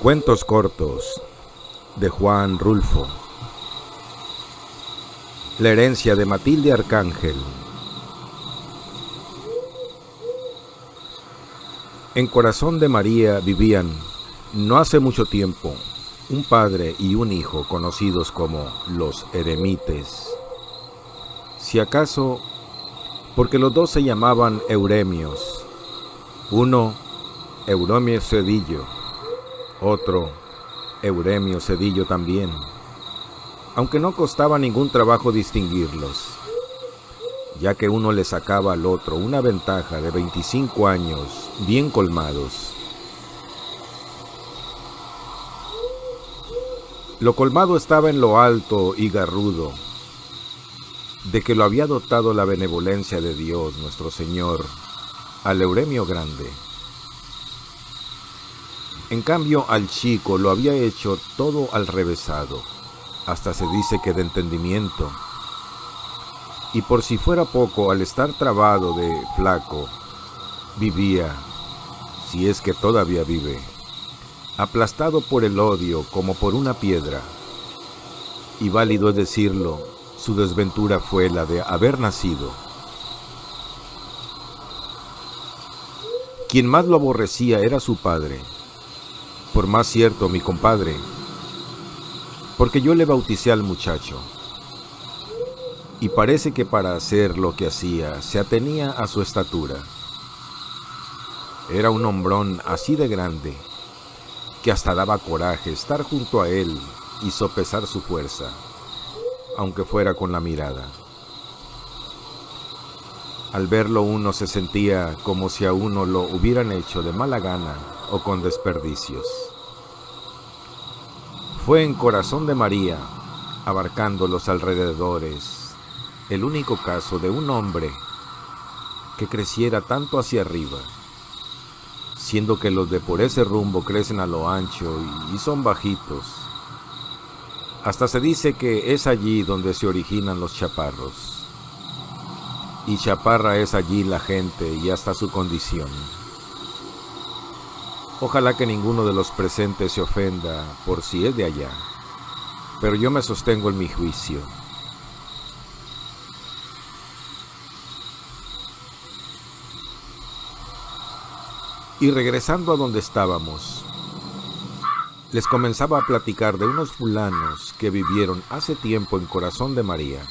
Cuentos cortos de Juan Rulfo. La herencia de Matilde Arcángel. En Corazón de María vivían, no hace mucho tiempo, un padre y un hijo conocidos como los eremites. Si acaso, porque los dos se llamaban Euremios. Uno, Euremio Cedillo, otro, Euremio Cedillo también, aunque no costaba ningún trabajo distinguirlos, ya que uno le sacaba al otro una ventaja de 25 años bien colmados. Lo colmado estaba en lo alto y garrudo, de que lo había dotado la benevolencia de Dios nuestro Señor al Euremio grande. En cambio, al chico lo había hecho todo al revésado, hasta se dice que de entendimiento. Y por si fuera poco, al estar trabado de flaco, vivía, si es que todavía vive, aplastado por el odio como por una piedra. Y válido es decirlo, su desventura fue la de haber nacido. Quien más lo aborrecía era su padre. Por más cierto, mi compadre, porque yo le bauticé al muchacho, y parece que para hacer lo que hacía se atenía a su estatura. Era un hombrón así de grande, que hasta daba coraje estar junto a él y sopesar su fuerza, aunque fuera con la mirada. Al verlo uno se sentía como si a uno lo hubieran hecho de mala gana o con desperdicios. Fue en Corazón de María, abarcando los alrededores, el único caso de un hombre que creciera tanto hacia arriba, siendo que los de por ese rumbo crecen a lo ancho y son bajitos. Hasta se dice que es allí donde se originan los chaparros. Y chaparra es allí la gente y hasta su condición. Ojalá que ninguno de los presentes se ofenda por si es de allá, pero yo me sostengo en mi juicio. Y regresando a donde estábamos, les comenzaba a platicar de unos fulanos que vivieron hace tiempo en Corazón de María.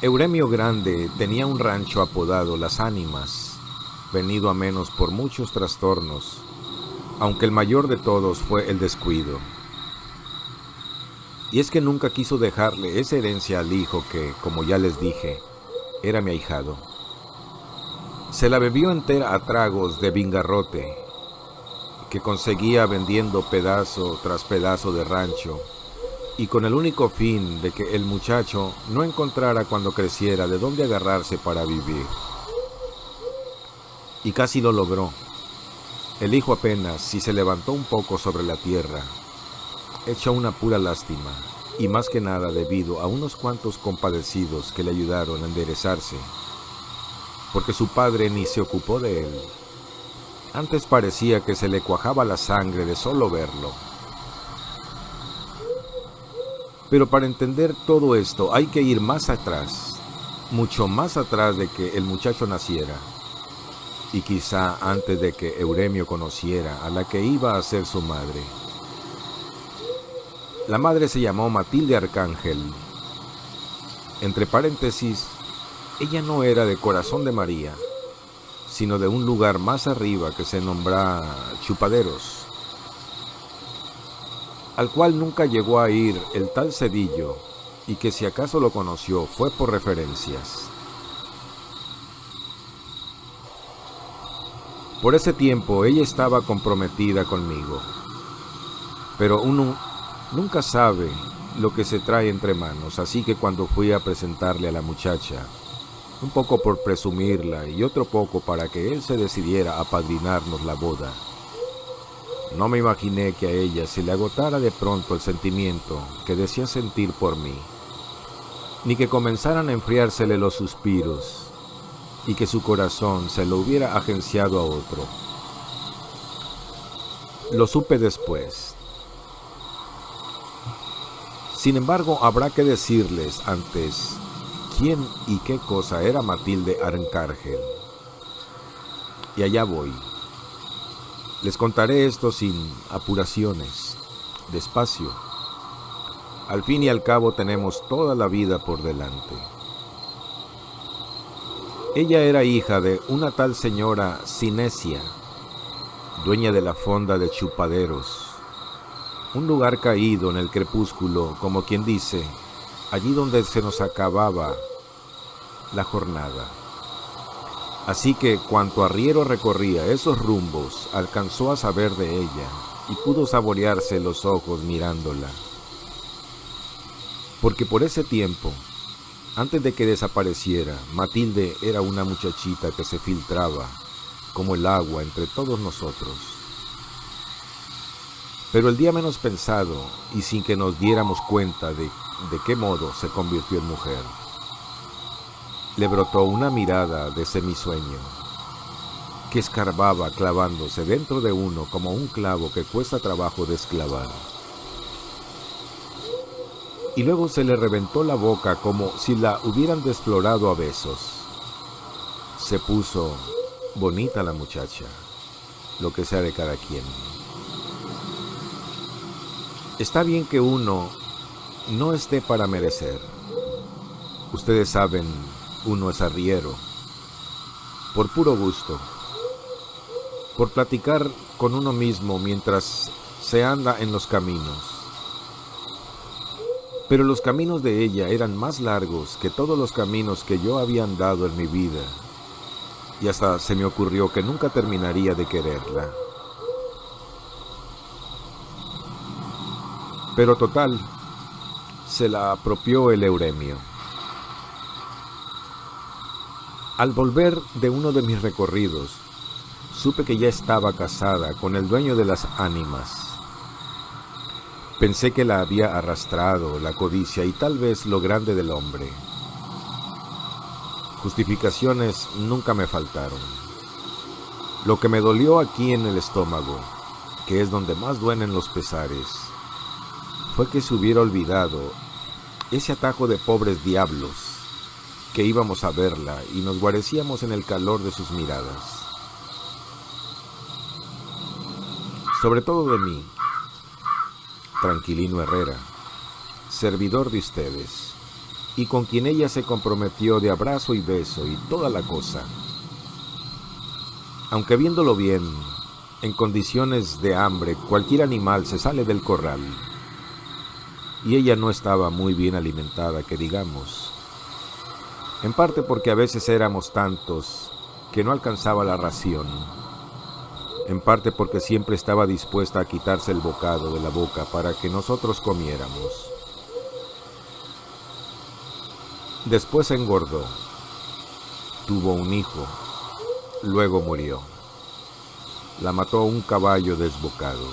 Euremio Grande tenía un rancho apodado Las Ánimas, venido a menos por muchos trastornos, aunque el mayor de todos fue el descuido. Y es que nunca quiso dejarle esa herencia al hijo que, como ya les dije, era mi ahijado. Se la bebió entera a tragos de vingarrote, que conseguía vendiendo pedazo tras pedazo de rancho, y con el único fin de que el muchacho no encontrara cuando creciera de dónde agarrarse para vivir. Y casi lo logró. El hijo apenas si se levantó un poco sobre la tierra, hecho una pura lástima, y más que nada debido a unos cuantos compadecidos que le ayudaron a enderezarse, porque su padre ni se ocupó de él. Antes parecía que se le cuajaba la sangre de solo verlo. Pero para entender todo esto hay que ir más atrás, mucho más atrás de que el muchacho naciera, y quizá antes de que Euremio conociera a la que iba a ser su madre. La madre se llamó Matilde Arcángel. Entre paréntesis, ella no era de Corazón de María, sino de un lugar más arriba que se nombra Chupaderos, al cual nunca llegó a ir el tal Cedillo, y que si acaso lo conoció fue por referencias. Por ese tiempo ella estaba comprometida conmigo, pero uno nunca sabe lo que se trae entre manos, así que cuando fui a presentarle a la muchacha, un poco por presumirla y otro poco para que él se decidiera a apadrinarnos la boda, no me imaginé que a ella se le agotara de pronto el sentimiento que decía sentir por mí, ni que comenzaran a enfriársele los suspiros, y que su corazón se lo hubiera agenciado a otro. Lo supe después. Sin embargo, habrá que decirles antes quién y qué cosa era Matilde Arcángel. Y allá voy. Les contaré esto sin apuraciones, despacio. Al fin y al cabo tenemos toda la vida por delante. Ella era hija de una tal señora Cinesia, dueña de la fonda de Chupaderos, un lugar caído en el crepúsculo, como quien dice, allí donde se nos acababa la jornada. Así que cuanto arriero recorría esos rumbos, alcanzó a saber de ella y pudo saborearse los ojos mirándola. Porque por ese tiempo, antes de que desapareciera, Matilde era una muchachita que se filtraba como el agua entre todos nosotros. Pero el día menos pensado, y sin que nos diéramos cuenta de qué modo se convirtió en mujer, le brotó una mirada de semisueño, que escarbaba clavándose dentro de uno como un clavo que cuesta trabajo desclavar. Y luego se le reventó la boca como si la hubieran desflorado a besos. Se puso bonita la muchacha, lo que sea de cada quien. Está bien que uno no esté para merecer. Ustedes saben, uno es arriero, por puro gusto, por platicar con uno mismo mientras se anda en los caminos. Pero los caminos de ella eran más largos que todos los caminos que yo había andado en mi vida, y hasta se me ocurrió que nunca terminaría de quererla. Pero total, se la apropió el Euremio. Al volver de uno de mis recorridos, supe que ya estaba casada con el dueño de las ánimas. Pensé que la había arrastrado la codicia y tal vez lo grande del hombre. Justificaciones nunca me faltaron. Lo que me dolió aquí en el estómago, que es donde más duelen los pesares, fue que se hubiera olvidado ese atajo de pobres diablos, que íbamos a verla y nos guarecíamos en el calor de sus miradas. Sobre todo de mí, Tranquilino Herrera, servidor de ustedes, y con quien ella se comprometió de abrazo y beso y toda la cosa. Aunque viéndolo bien, en condiciones de hambre, cualquier animal se sale del corral, y ella no estaba muy bien alimentada, que digamos, en parte porque a veces éramos tantos que no alcanzaba la ración, en parte porque siempre estaba dispuesta a quitarse el bocado de la boca para que nosotros comiéramos. Después engordó, tuvo un hijo, luego murió. La mató un caballo desbocado.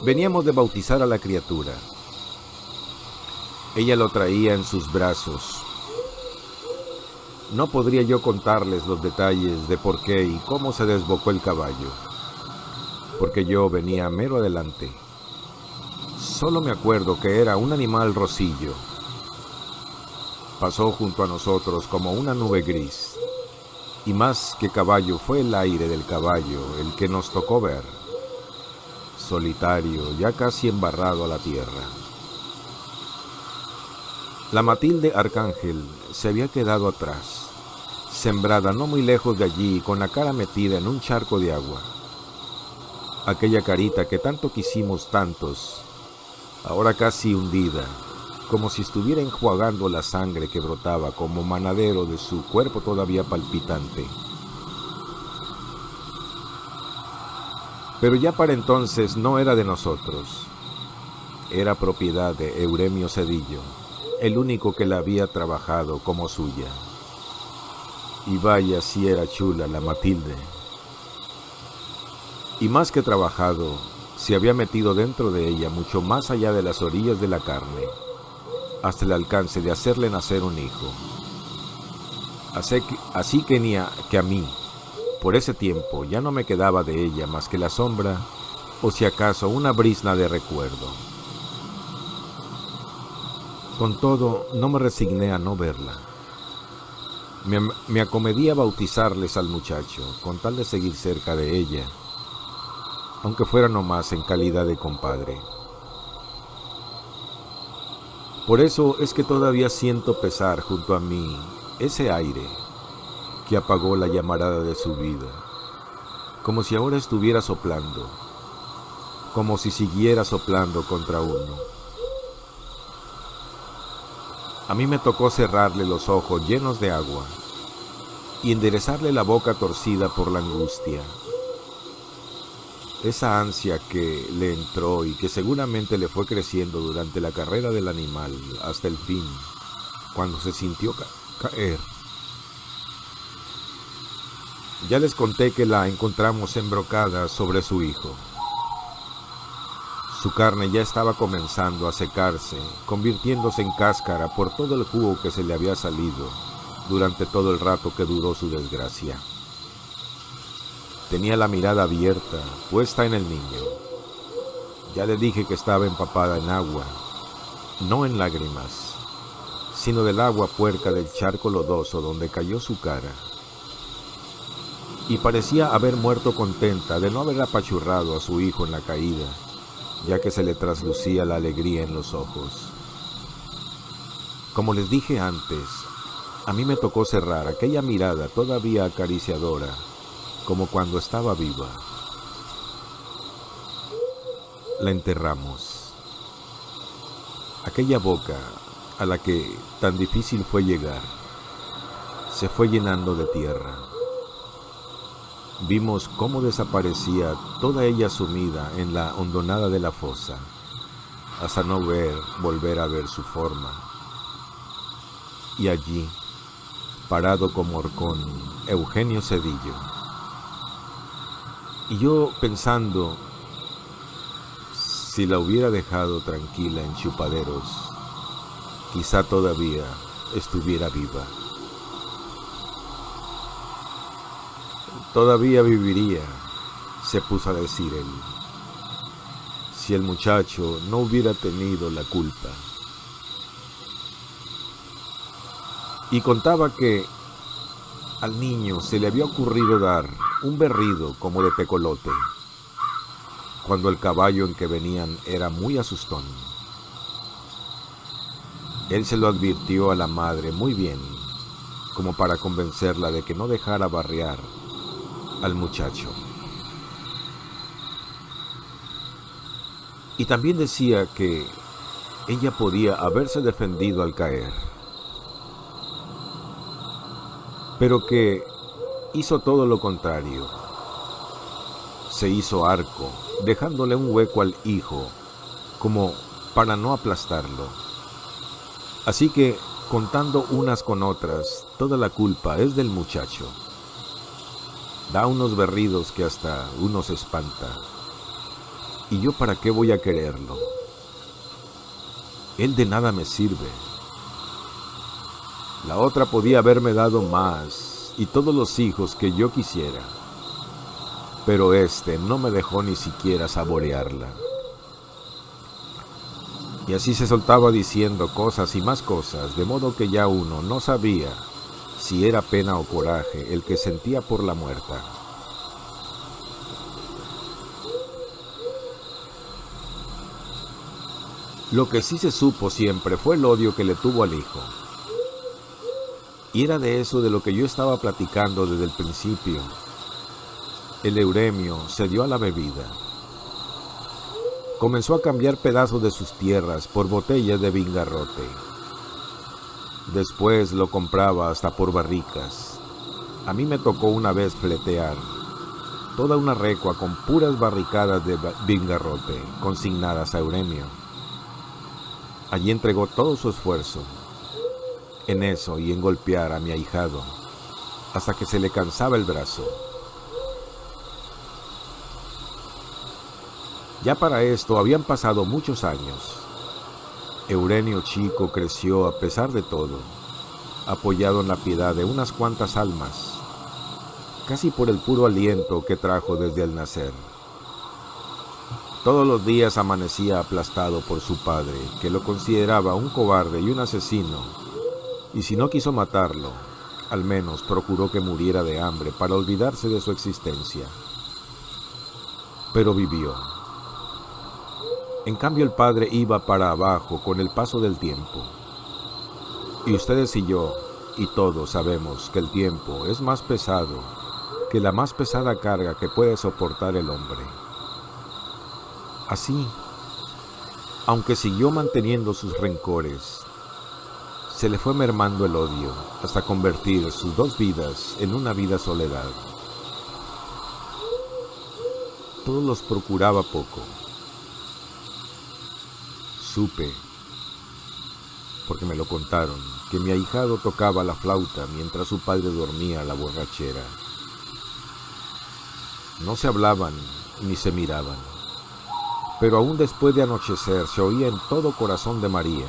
Veníamos de bautizar a la criatura. Ella lo traía en sus brazos. No podría yo contarles los detalles de por qué y cómo se desbocó el caballo, porque yo venía mero adelante. Solo me acuerdo que era un animal rosillo. Pasó junto a nosotros como una nube gris, y más que caballo fue el aire del caballo el que nos tocó ver, solitario, ya casi embarrado a la tierra. La Matilde Arcángel se había quedado atrás, sembrada no muy lejos de allí, con la cara metida en un charco de agua. Aquella carita que tanto quisimos tantos, ahora casi hundida, como si estuviera enjuagando la sangre que brotaba como manadero de su cuerpo todavía palpitante. Pero ya para entonces no era de nosotros, era propiedad de Euremio Cedillo, el único que la había trabajado como suya. Y vaya si era chula la Matilde. Y más que trabajado, se había metido dentro de ella mucho más allá de las orillas de la carne, hasta el alcance de hacerle nacer un hijo. Así que que a mí, por ese tiempo, ya no me quedaba de ella más que la sombra, o si acaso una brizna de recuerdo. Con todo, no me resigné a no verla. Me acomedí a bautizarles al muchacho, con tal de seguir cerca de ella, aunque fuera nomás en calidad de compadre. Por eso es que todavía siento pesar junto a mí ese aire que apagó la llamarada de su vida, como si ahora estuviera soplando, como si siguiera soplando contra uno. A mí me tocó cerrarle los ojos llenos de agua y enderezarle la boca torcida por la angustia. Esa ansia que le entró y que seguramente le fue creciendo durante la carrera del animal hasta el fin, cuando se sintió caer. Ya les conté que la encontramos embrocada sobre su hijo. Su carne ya estaba comenzando a secarse, convirtiéndose en cáscara por todo el jugo que se le había salido durante todo el rato que duró su desgracia. Tenía la mirada abierta, puesta en el niño. Ya le dije que estaba empapada en agua, no en lágrimas, sino del agua puerca del charco lodoso donde cayó su cara. Y parecía haber muerto contenta de no haber apachurrado a su hijo en la caída, ya que se le traslucía la alegría en los ojos. Como les dije antes, a mí me tocó cerrar aquella mirada todavía acariciadora, como cuando estaba viva. La enterramos. Aquella boca a la que tan difícil fue llegar, se fue llenando de tierra. Vimos cómo desaparecía toda ella sumida en la hondonada de la fosa, hasta no volver a ver su forma. Y allí, parado como horcón, Eugenio Cedillo. Y yo pensando, si la hubiera dejado tranquila en Chupaderos, quizá todavía estuviera viva. Todavía viviría, se puso a decir él, si el muchacho no hubiera tenido la culpa. Y contaba que al niño se le había ocurrido dar un berrido como de tecolote, cuando el caballo en que venían era muy asustón. Él se lo advirtió a la madre muy bien, como para convencerla de que no dejara barrear al muchacho. Y también decía que ella podía haberse defendido al caer, pero que hizo todo lo contrario. Se hizo arco, dejándole un hueco al hijo, como para no aplastarlo. Así que, contando unas con otras, toda la culpa es del muchacho. Da unos berridos que hasta uno se espanta. ¿Y yo para qué voy a quererlo? Él de nada me sirve. La otra podía haberme dado más y todos los hijos que yo quisiera, pero este no me dejó ni siquiera saborearla. Y así se soltaba diciendo cosas y más cosas, de modo que ya uno no sabía si era pena o coraje el que sentía por la muerta. Lo que sí se supo siempre fue el odio que le tuvo al hijo. Y era de eso de lo que yo estaba platicando desde el principio. El Euremio se dio a la bebida. Comenzó a cambiar pedazos de sus tierras por botellas de vingarrote. Después lo compraba hasta por barricas. A mí me tocó una vez fletear toda una recua con puras barricadas de vingarrote consignadas a Euremio. Allí entregó todo su esfuerzo en eso y en golpear a mi ahijado hasta que se le cansaba el brazo. Ya para esto habían pasado muchos años. Eugenio chico creció a pesar de todo, apoyado en la piedad de unas cuantas almas, casi por el puro aliento que trajo desde el nacer. Todos los días amanecía aplastado por su padre, que lo consideraba un cobarde y un asesino, y si no quiso matarlo, al menos procuró que muriera de hambre para olvidarse de su existencia. Pero vivió. En cambio, el padre iba para abajo con el paso del tiempo. Y ustedes y yo, y todos sabemos que el tiempo es más pesado que la más pesada carga que puede soportar el hombre. Así, aunque siguió manteniendo sus rencores, se le fue mermando el odio hasta convertir sus dos vidas en una vida soledad. Todos los procuraba poco. Supe, porque me lo contaron, que mi ahijado tocaba la flauta mientras su padre dormía a la borrachera. No se hablaban ni se miraban, pero aún después de anochecer se oía en todo Corazón de María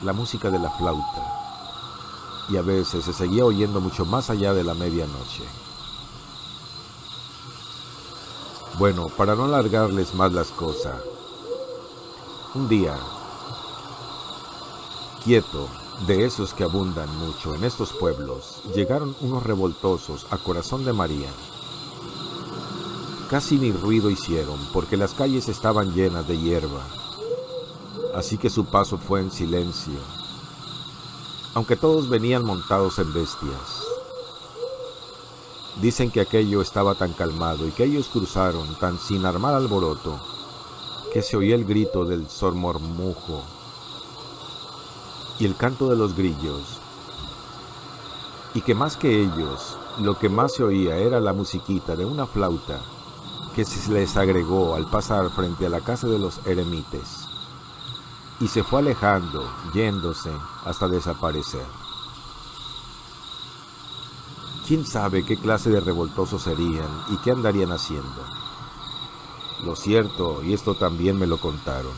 la música de la flauta, y a veces se seguía oyendo mucho más allá de la medianoche. Bueno, para no alargarles más las cosas, un día, quieto, de esos que abundan mucho en estos pueblos, llegaron unos revoltosos a Corazón de María. Casi ni ruido hicieron, porque las calles estaban llenas de hierba, así que su paso fue en silencio, aunque todos venían montados en bestias. Dicen que aquello estaba tan calmado y que ellos cruzaron tan sin armar alboroto, que se oía el grito del sormormujo y el canto de los grillos, y que más que ellos, lo que más se oía era la musiquita de una flauta que se les agregó al pasar frente a la casa de los eremites, y se fue alejando, yéndose hasta desaparecer. ¿Quién sabe qué clase de revoltosos serían y qué andarían haciendo? Lo cierto, y esto también me lo contaron,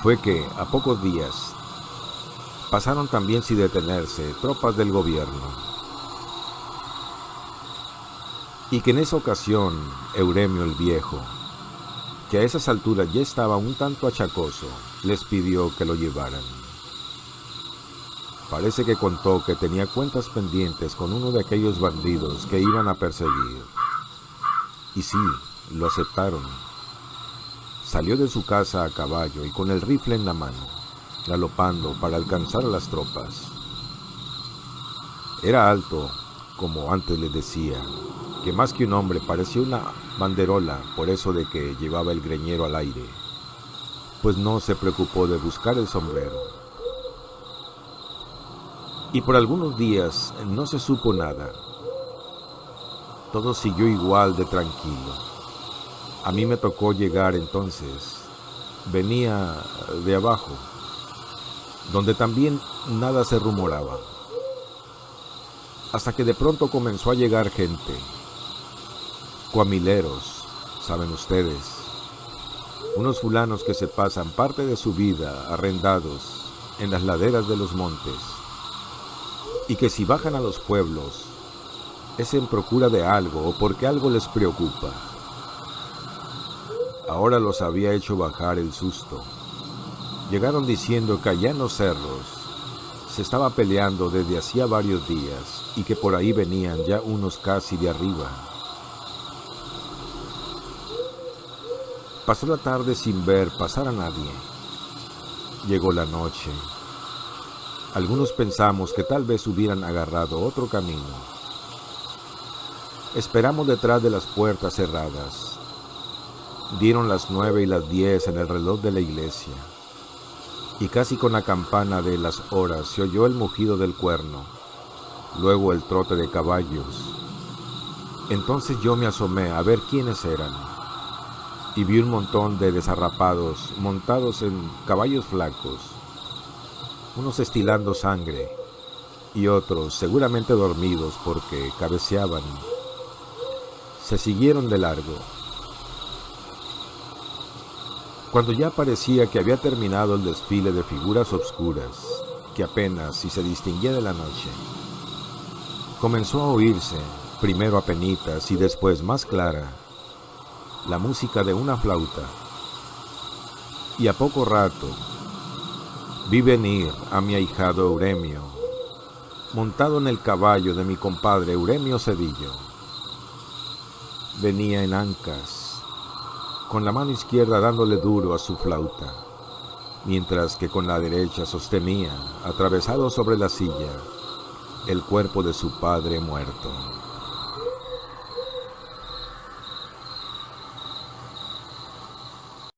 fue que a pocos días pasaron también sin detenerse tropas del gobierno, y que en esa ocasión Euremio el Viejo, que a esas alturas ya estaba un tanto achacoso, les pidió que lo llevaran. Parece que contó que tenía cuentas pendientes con uno de aquellos bandidos que iban a perseguir. Y sí, lo aceptaron. Salió de su casa a caballo y con el rifle en la mano, galopando para alcanzar a las tropas. Era alto, como antes les decía, que más que un hombre parecía una banderola por eso de que llevaba el greñero al aire, pues no se preocupó de buscar el sombrero. Y por algunos días no se supo nada. Todo siguió igual de tranquilo. A mí me tocó llegar entonces. Venía de abajo, donde también nada se rumoraba. Hasta que de pronto comenzó a llegar gente. Cuamileros, saben ustedes. Unos fulanos que se pasan parte de su vida arrendados en las laderas de los montes, y que si bajan a los pueblos es en procura de algo o porque algo les preocupa. Ahora los había hecho bajar el susto. Llegaron diciendo que allá en los cerros se estaba peleando desde hacía varios días y que por ahí venían ya unos casi de arriba. Pasó la tarde sin ver pasar a nadie. Llegó la noche. Algunos pensamos que tal vez hubieran agarrado otro camino. Esperamos detrás de las puertas cerradas. Dieron las 9 y las 10 en el reloj de la iglesia, y casi con la campana de las horas se oyó el mugido del cuerno, luego el trote de caballos. Entonces yo me asomé a ver quiénes eran, y vi un montón de desarrapados montados en caballos flacos, unos estilando sangre y otros seguramente dormidos porque cabeceaban. Se siguieron de largo. Cuando ya parecía que había terminado el desfile de figuras obscuras, que apenas si se distinguía de la noche. Comenzó a oírse, primero a penitas y después más clara, la música de una flauta. Y a poco rato vi venir a mi ahijado Euremio, montado en el caballo de mi compadre Euremio Cedillo. Venía en ancas, con la mano izquierda dándole duro a su flauta, mientras que con la derecha sostenía, atravesado sobre la silla, el cuerpo de su padre muerto.